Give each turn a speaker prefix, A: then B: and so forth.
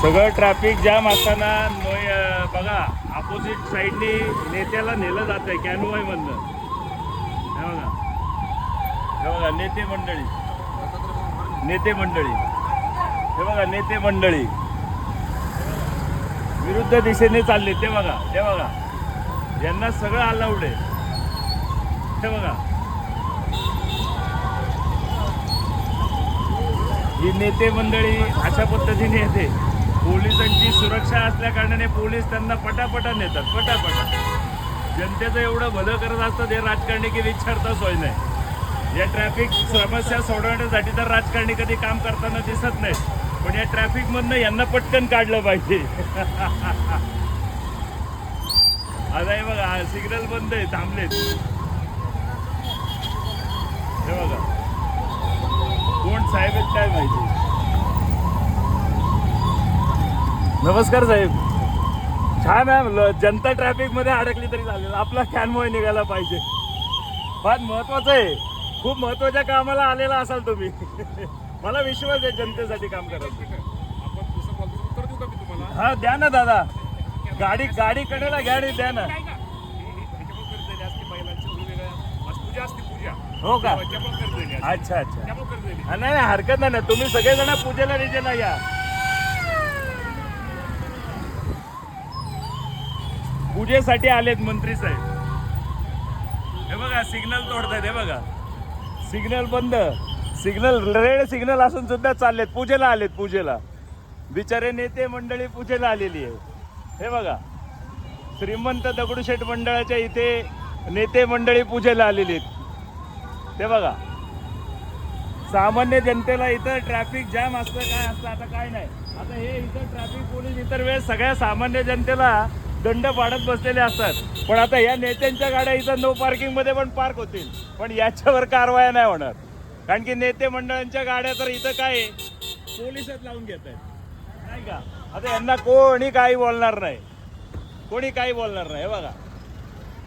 A: सगळं traffic jam असताना बघा अपोजिट साईडनी नेत्याला नेलं जात आहे कॅनवाय मधनं. हे बघा, हे बघा नेते मंडळी, नेते मंडळी, हे बघा नेते मंडळी विरुद्ध दिशेने चालले. ते बघा, ते बघा, यांना सगळं अलाउड आहे. हे बघा, ही नेते मंडळी अशा पद्धतीने येते. पोलिसांची सुरक्षा असल्या कारणाने पोलीस त्यांना पटापटा नेतात, पटापटा. जनतेचं एवढं भलं करत असतं ते राजकारणी की विचारता सोय नाही. या ट्रॅफिक समस्या सोडवण्यासाठी तर राजकारणी कधी काम करताना दिसत नाही, पण या ट्रॅफिक मधनं यांना पटकन काढलं पाहिजे. आता हे बघा सिग्नल बंद आहे, थांबलेत. हे बघा कोण साहेब आहेत काय माहिती. नमस्कार साहेब. छान आहे, जनता ट्रॅफिक मध्ये अडकली तरी चालेल, आपला कॅनवॉय निघाला पाहिजे. फार महत्वाचं आहे, खूप महत्वाच्या कामाला आलेला असाल तुम्ही. मला विश्वास आहे जनतेसाठी काम करायचं. हा द्या ना दादा, गाडी गाडी कडेला गाडी द्या ना. हो का? अच्छा अच्छा, नाही हरकत नाही ना, तुम्ही सगळेजण पूजेला विजेला या. पूजेसाठी आलेत मंत्री साहेब. हे बघा सिग्नल तोडतात. हे बघा सिग्नल बंद, सिग्नल रेड सिग्नल असून सुद्धा चाललेत, पूजेला आलेत, पूजेला. बिचारे नेते मंडळी पूजेला आलेली आहे. हे बघा श्रीमंत दगडूशेठ मंडळाच्या इथे नेते मंडळी पूजेला आलेली आहेत. ते बघा सामान्य जनतेला इथं ट्रॅफिक जाम असतं काय असतं आता काय नाही. आता हे इथं ट्रॅफिक पोलीस इतर वेळेस सगळ्या सामान्य जनतेला दंड पाडत बसलेले असतात, पण आता या नेत्यांच्या गाड्या इथं नो पार्किंग मध्ये पण पार्क होतील, पण याच्यावर कारवाया नाही होणार. कारण की नेते मंडळांच्या गाड्या तर इथं काय पोलिसच लावून घेत आहेत, नाही का. आता यांना कोणी काही बोलणार नाही, कोणी काही बोलणार नाही. हे बघा